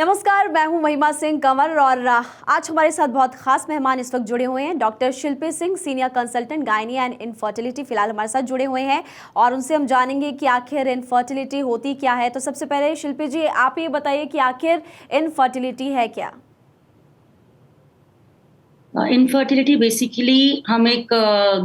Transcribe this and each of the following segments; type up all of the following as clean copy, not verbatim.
नमस्कार, मैं हूं महिमा सिंह कंवर और आज हमारे साथ बहुत खास मेहमान इस वक्त जुड़े हुए हैं। Doctor Shilpi Singh, senior consultant gynae and infertility, फिलहाल हमारे साथ जुड़े हुए हैं और उनसे हम जानेंगे कि आखिर इनफर्टिलिटी होती क्या है। तो सबसे पहले शिल्पी जी, आप ये बताइए कि आखिर इनफर्टिलिटी है क्या? इनफर्टिलिटी बेसिकली हम एक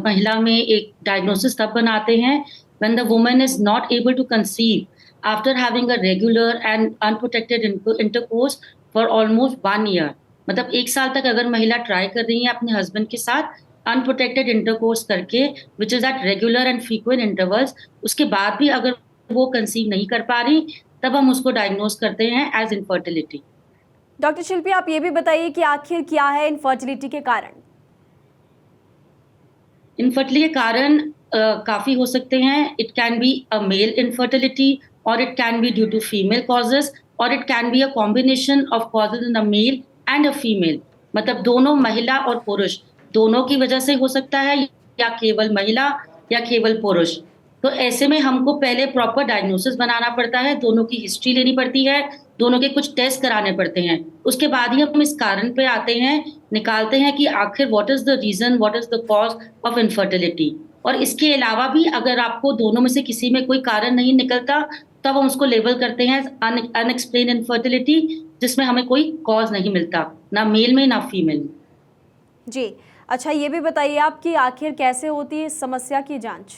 महिला में एक डायग्नोसिस तब बनाते हैं when the woman is not able to conceive after having a regular and unprotected intercourse for almost 1 year. मतलब 1 साल तक अगर महिला ट्राई कर रही है अपने हस्बैंड के साथ अनप्रोटेक्टेड इंटरकोर्स करके, which is at regular and frequent intervals, उसके बाद भी अगर वो कंसीव नहीं कर पा रही, तब हम उसको डायग्नोस करते हैं एज इनफर्टिलिटी। डॉक्टर शिल्पी, आप ये भी बताइए कि आखिर क्या है इनफर्टिलिटी के कारण? इनफर्टिलिटी के कारण काफी हो सकते हैं। It can be a male infertility और it can be due to female causes और it can be a combination of causes in a male and a female. मतलब दोनों, महिला और पुरुष, दोनों की वजह से हो सकता है, या केवल महिला या केवल पुरुष। तो ऐसे में हमको पहले प्रॉपर डायग्नोसिस बनाना पड़ता है, दोनों की हिस्ट्री लेनी पड़ती है, दोनों के कुछ टेस्ट कराने पड़ते हैं। उसके बाद ही हम इस कारण पे आते हैं, निकालते हैं कि आखिर what is the reason, what is the cause of infertility. और इसके अलावा भी अगर आपको दोनों में से किसी में कोई कारण नहीं निकलता, तब हम उसको लेबल करते हैं अनएक्सप्लेन इनफर्टिलिटी, जिसमें हमें कोई कॉज नहीं मिलता, ना मेल में ना फीमेल में। जी, अच्छा ये भी बताइए आप कि आखिर कैसे होती है इस समस्या की जांच?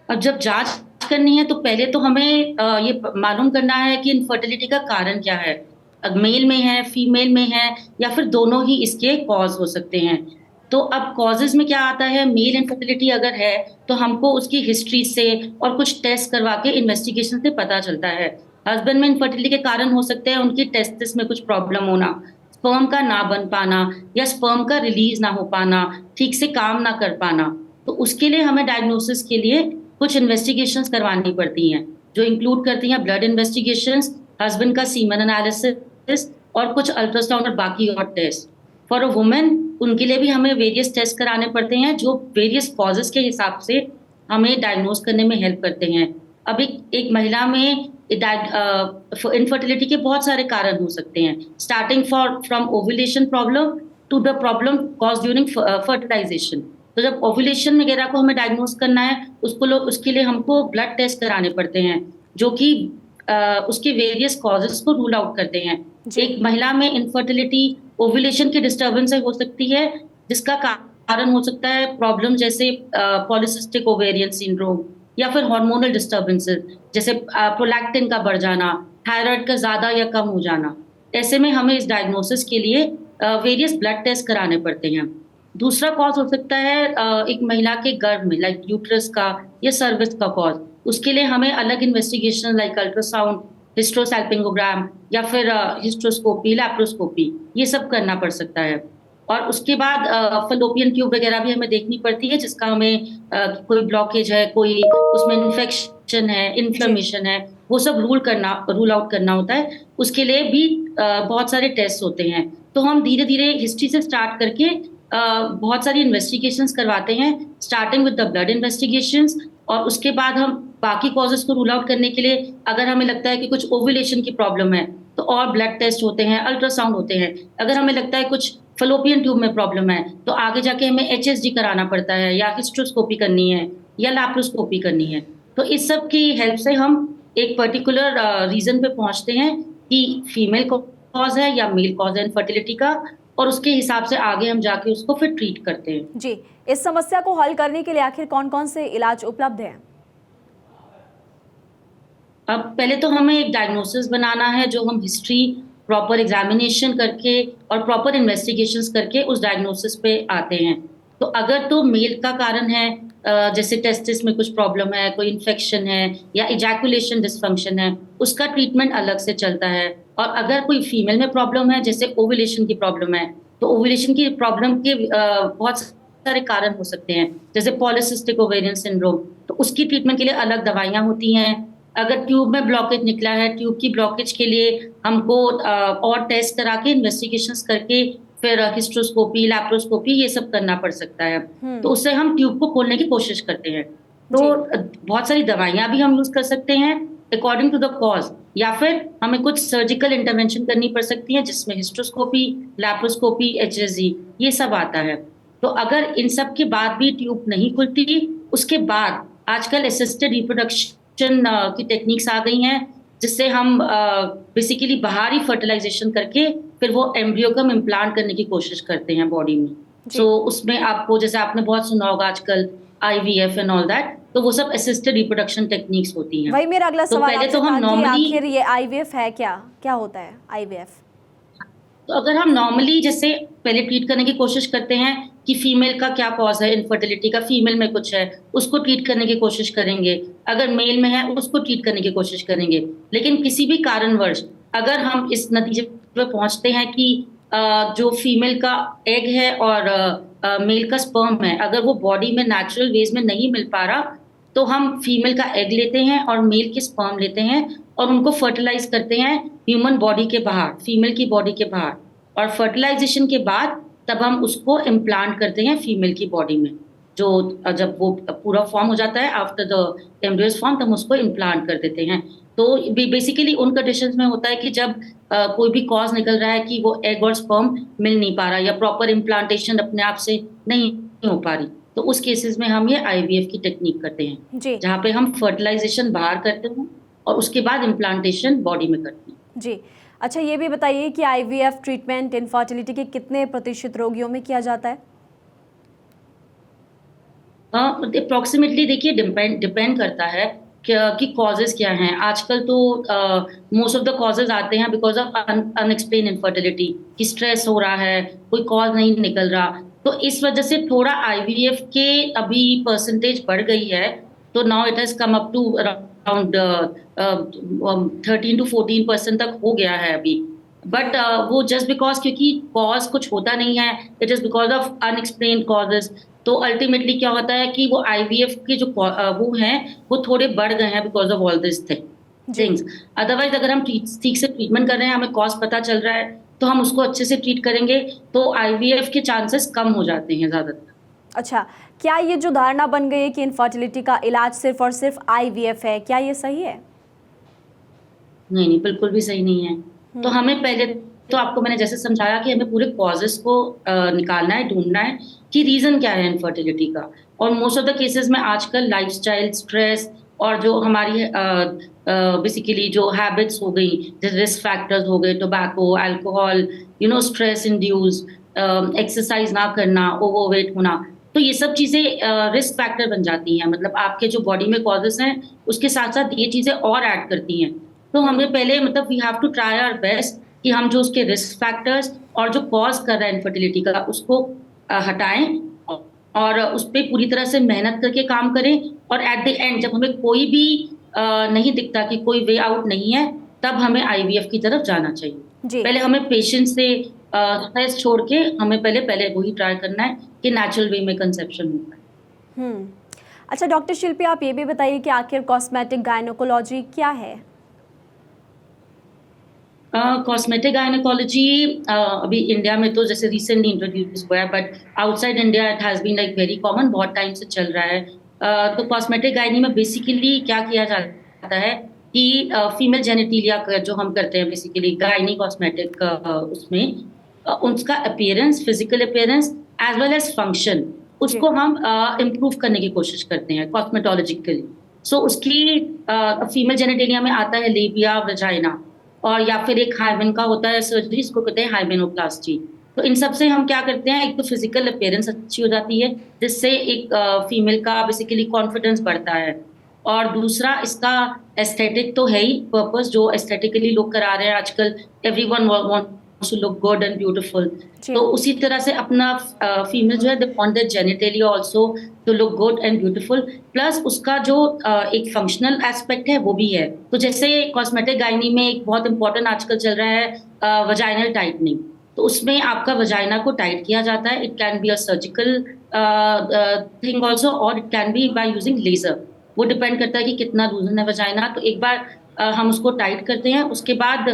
अब जब जांच करनी है तो पहले तो हमें ये मालूम करना है कि इनफर्टिलिटी का कारण क्या है। मेल में है, फीमेल में है, या फिर दोनों ही इसके कॉज हो सकते हैं। तो अब कॉजेज में क्या आता है, मेल इनफर्टिलिटी अगर है तो हमको उसकी हिस्ट्री से और कुछ टेस्ट करवा के इन्वेस्टिगेशन से पता चलता है। हस्बैंड में इनफर्टिलिटी के कारण हो सकते हैं उनकी टेस्टिस में कुछ प्रॉब्लम होना, स्पर्म का ना बन पाना, या स्पर्म का रिलीज ना हो पाना, ठीक से काम ना कर पाना। तो उसके लिए हमें डायग्नोसिस के लिए कुछ इन्वेस्टिगेशंस करवानी पड़ती हैं, जो इंक्लूड करती हैं ब्लड इन्वेस्टिगेशंस, हस्बैंड का सीमन एनालिसिस और कुछ अल्ट्रासाउंड और बाकी और टेस्ट। फॉर अ वुमेन, उनके लिए भी हमें वेरियस टेस्ट कराने पड़ते हैं, जो वेरियस कॉजेस के हिसाब से हमें डायग्नोस करने में हेल्प करते हैं। अब एक महिला में इनफर्टिलिटी के बहुत सारे कारण हो सकते हैं, starting from ovulation problem to the problem cause during fertilisation. तो जब ओव्यूलेशन वगैरह को हमें डायग्नोस करना है, उसके लिए हमको ब्लड टेस्ट कराने पड़ते हैं, जो कि उसके वेरियस कॉजेस को रूल आउट करते हैं। जी। एक महिला में इनफर्टिलिटी ओव्यूलेशन की डिस्टर्बेंस से हो सकती है, जिसका कारण हो सकता है प्रॉब्लम जैसे पॉलिसिस्टिक ओवेरियन सिंड्रोम, या फिर हार्मोनल डिस्टर्बेंसेस जैसे प्रोलैक्टिन का बढ़ जाना, थायराइड का ज्यादा या कम हो जाना। ऐसे में हमें इस डायग्नोसिस के लिए वेरियस ब्लड टेस्ट कराने पड़ते हैं। दूसरा कॉज हो सकता है एक महिला के गर्भ में, लाइक यूट्रस का या सर्विक्स का कॉज। उसके लिए हमें अलग इन्वेस्टिगेशन लाइक अल्ट्रासाउंड, हिस्ट्रोसैल्पिंगोग्राम, या फिर हिस्ट्रोस्कोपी, लैप्रोस्कोपी, ये सब करना पड़ सकता है। और उसके बाद फलोपियन ट्यूब वगैरह भी हमें देखनी पड़ती है, जिसका हमें कोई ब्लॉकेज है, कोई उसमें इन्फेक्शन है, जी। इन्फ्लेमेशन है, वो सब रूल आउट करना होता है। उसके लिए भी बहुत सारे टेस्ट होते हैं। तो हम धीरे धीरे हिस्ट्री से स्टार्ट करके बहुत सारी इन्वेस्टिगेशंस करवाते हैं, starting with the blood investigations. और उसके बाद हम बाकी कॉजेस को रूल आउट करने के लिए, अगर हमें लगता है कि कुछ ओव्यूलेशन की प्रॉब्लम है, तो और ब्लड टेस्ट होते हैं, अल्ट्रासाउंड होते हैं। अगर हमें लगता है कुछ फलोपियन ट्यूब में प्रॉब्लम है, तो आगे जाके हमें एचएसजी कराना पड़ता है, या हिस्ट्रोस्कोपी करनी है, या लैप्रोस्कोपी करनी है। तो इस सब की हेल्प से हम एक पर्टिकुलर रीजन पे पहुंचते हैं कि फीमेल कॉज है या मेल कॉज है इनफर्टिलिटी का, और उसके हिसाब से आगे हम जाके उसको फिर ट्रीट करते हैं। जी, इस समस्या को हल करने के लिए आखिर कौन-कौन से इलाज उपलब्ध हैं? अब पहले तो हमें एक डायग्नोसिस बनाना है, जो हम हिस्ट्री, प्रॉपर एग्जामिनेशन करके और प्रॉपर इन्वेस्टिगेशंस करके उस डायग्नोसिस पे आते हैं। तो अगर तो मेल का कारण है, जैसे टेस्टिस में कुछ प्रॉब्लम है, कोई इन्फेक्शन है, या इजैकुलेशन डिसफंक्शन है, उसका ट्रीटमेंट अलग से चलता है। और अगर कोई फीमेल में प्रॉब्लम है, जैसे ओव्यूलेशन की प्रॉब्लम है, तो ओव्यूलेशन की प्रॉब्लम के बहुत सारे कारण हो सकते हैं, जैसे पॉलिसिस्टिक ओवेरियन सिंड्रोम। तो उसकी ट्रीटमेंट के लिए अलग दवाइयाँ होती हैं। अगर ट्यूब में ब्लॉकेज निकला है, ट्यूब की ब्लॉकेज के लिए हमको और टेस्ट करा के इन्वेस्टिगेशंस करके फिर हिस्ट्रोस्कोपी, लैप्रोस्कोपी, ये सब करना पड़ सकता है। तो उससे हम ट्यूब को खोलने की कोशिश करते हैं। तो जी। बहुत सारी दवाइयाँ भी हम यूज कर सकते हैं। अकॉर्डिंग टू द कॉज, या फिर हमें कुछ सर्जिकल इंटरवेंशन करनी पड़ सकती है जिसमें हिस्ट्रोस्कोपी, लैप्रोस्कोपी, एचएसजी ये सब आता है। तो अगर इन सब के बाद भी ट्यूब नहीं खुलती, उसके बाद आजकल असिस्टेड रिप्रोडक्शन की टेक्निक्स आ गई हैं, जिससे हम बेसिकली बाहरी फर्टिलाइजेशन करके फिर वो एम्ब्रियो को हम इम्प्लांट करने की कोशिश करते हैं बॉडी में। जी। सो उसमें आपको, जैसे आपने बहुत सुना होगा आजकल आईवीएफ एंड ऑल दैट, तो वो सब असिस्टेड रिप्रोडक्शन टेक्निक्स होती हैं। वही मेरा अगला तो सवाल पहले आपसे तो हम था कि नॉर्मली, आखिर ये आईवीएफ है क्या? क्या होता है आईवीएफ? तो अगर हम नॉर्मली जैसे पहले ट्रीट करने की कोशिश करते हैं कि फीमेल का क्या कॉज है इनफर्टिलिटी का, फीमेल में कुछ है उसको ट्रीट करने की कोशिश करेंगे, अगर मेल में है उसको ट्रीट करने की कोशिश करेंगे। लेकिन किसी भी कारणवश अगर हम इस नतीजे पर पहुंचते हैं कि जो फीमेल का एग है और मेल का स्पर्म है, अगर वो बॉडी में नेचुरल वेज में नहीं मिल पा रहा, तो हम फीमेल का एग लेते हैं और मेल के स्पर्म लेते हैं और उनको फर्टिलाइज करते हैं ह्यूमन बॉडी के बाहर, फीमेल की बॉडी के बाहर। और फर्टिलाइजेशन के बाद तब हम उसको इम्प्लांट करते हैं फीमेल की बॉडी में। जो जब वो पूरा फॉर्म हो जाता है आफ्टर द एम्ब्रियोस फॉर्म, तब हम उसको इम्प्लांट कर देते हैं। तो बेसिकली उन कंडीशंस में होता है कि जब कोई भी कॉज निकल रहा है कि वो एग और स्पर्म मिल नहीं पा रहा या प्रॉपर इम्प्लांटेशन अपने आप से नहीं हो पा रही, तो उस केसेस में हम ये आईवीएफ की टेक्निक करते हैं, जी। जहाँ पे हम फर्टिलाइजेशन बाहर करते हैं और उसके बाद इम्प्लांटेशन बॉडी में करते हैं। जी। अच्छा, ये भी बताइए कि आईवीएफ ट्रीटमेंट इनफर्टिलिटी के कितने प्रतिशत रोगियों में किया जाता है? अप्रोक्सीमेटली देखिए डिपेंड करता है कि कॉजेज क्या हैं। आजकल तो मोस्ट ऑफ द कॉजेज आते हैं बिकॉज ऑफ अनएक्सप्लेन इनफर्टिलिटी, कि स्ट्रेस हो रहा है, कोई कॉज नहीं निकल रहा, तो इस वजह से थोड़ा आईवीएफ के अभी परसेंटेज बढ़ गई है। तो now it has come up to around 13 to 14% तक हो गया है अभी। बट वो जस्ट बिकॉज क्योंकि कॉज कुछ होता नहीं है, it is because of unexplained causes. तो अल्टीमेटली क्या होता है कि वो आईवीएफ के जो वो हैं वो थोड़े बढ़ गए हैं because of all this things. Otherwise अगर हम ठीक से ट्रीटमेंट कर रहे हैं, हमें कॉज पता चल रहा है, तो हम उसको अच्छे से ट्रीट करेंगे, तो आईवीएफ के चांसेस कम हो जाते हैं ज़्यादातर। अच्छा, क्या ये जो धारणा बन गई है कि इनफर्टिलिटी का इलाज सिर्फ और सिर्फ आईवीएफ है, क्या ये सही है? नहीं, बिल्कुल भी सही नहीं है। तो हमें पहले तो आपको मैंने जैसे समझाया कि हमें पूरे कॉजेस को निकालना है, ढूंढना है कि रीजन क्या है इनफर्टिलिटी का। और मोस्ट ऑफ द केसेस में आजकल लाइफस्टाइल, स्ट्रेस और जो हमारी बेसिकली जो हैबिट्स हो गई, जैसे रिस्क फैक्टर्स हो गए, tobacco, alcohol, stress induce, exercise ना करना, ओवरवेट होना, तो ये सब चीज़ें रिस्क फैक्टर बन जाती हैं। मतलब आपके जो बॉडी में कॉजेस हैं उसके साथ साथ ये चीज़ें और ऐड करती हैं। तो हमें पहले मतलब we have to try our best कि हम जो उसके रिस्क फैक्टर्स और जो कॉज कर रहा है इनफर्टिलिटी का उसको हटाएं और उस पर पूरी तरह से मेहनत करके काम करें। और एट द एंड जब हमें कोई भी नहीं दिखता कि कोई वे आउट नहीं है, तब हमें आईवीएफ की तरफ जाना चाहिए। पहले हमें पेशेंस से स्ट्रेस छोड़ के हमें पहले वही ट्राई करना है कि नेचुरल वे में कंसेप्शन होता है। अच्छा डॉक्टर शिल्पी, आप ये भी बताइए कि आखिर कॉस्मेटिक गायनोकोलॉजी क्या है? कॉस्मेटिक गायनेकोलॉजी अभी इंडिया में तो जैसे रिसेंटली इंट्रोड्यूस हुआ है, but outside India it has been like very common, बहुत टाइम से चल रहा है। तो कॉस्मेटिक गायनी में बेसिकली क्या किया जाता है कि फीमेल जेनिटिलिया का जो हम करते हैं बेसिकली गायनी कॉस्मेटिक, उसमें उसका appearance, physical appearance as well as function, उसको हम इम्प्रूव करने की कोशिश करते हैं कॉस्मेटोलॉजिकली। सो उसकी फीमेल जेनिटिलिया में आता है लेबिया, वजाइना, और या फिर एक हाइमेन का होता है सर्जरी, इसको कहते हैं हाइमेनोप्लास्टी। तो इन सब से हम क्या करते हैं, एक तो फिजिकल अपीयरेंस अच्छी हो जाती है जिससे एक फीमेल का बेसिकली कॉन्फिडेंस बढ़ता है, और दूसरा इसका एस्थेटिक तो है ही पर्पस, जो एस्थेटिकली लोग करा रहे हैं आजकल, everyone wants to look good and beautiful. तो उसी तरह से अपना फीमेल जो है they want their genitally also to look good and beautiful, plus उसका जो एक फंक्शनल एस्पेक्ट है वो भी है। तो जैसे कॉस्मेटिक गायनी में एक बहुत इंपॉर्टेंट आजकल चल रहा है वजाइनल टाइटनिंग, तो उसमें आपका वजाइना को टाइट किया जाता है। It can be a surgical thing also, और it can be by using laser. वो डिपेंड करता है कि कितना लूजन है वजाइना। तो एक बार हम उसको टाइट करते हैं, उसके बाद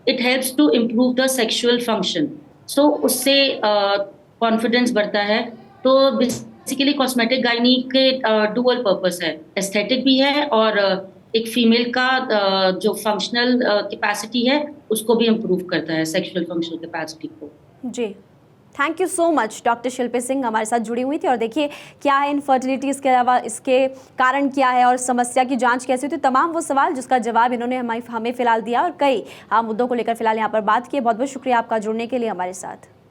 it helps to improve the sexual function. So उससे कॉन्फिडेंस बढ़ता है। तो बेसिकली कॉस्मेटिक गायनी के डुअल पर्पस है, एस्थेटिक भी है और एक फीमेल का जो फंक्शनल कैपेसिटी है उसको भी इम्प्रूव करता है, सेक्सुअल फंक्शनल कैपेसिटी को। जी, thank you so much. Doctor Shilpi Singh हमारे साथ जुड़ी हुई थी और देखिए क्या है इनफर्टिलिटी, इसके अलावा इसके कारण क्या है और समस्या की जांच कैसे होती है, तमाम वो सवाल जिसका जवाब इन्होंने हमें फिलहाल दिया और कई मुद्दों को लेकर फिलहाल यहाँ पर बात की। बहुत बहुत शुक्रिया आपका जुड़ने के लिए हमारे साथ।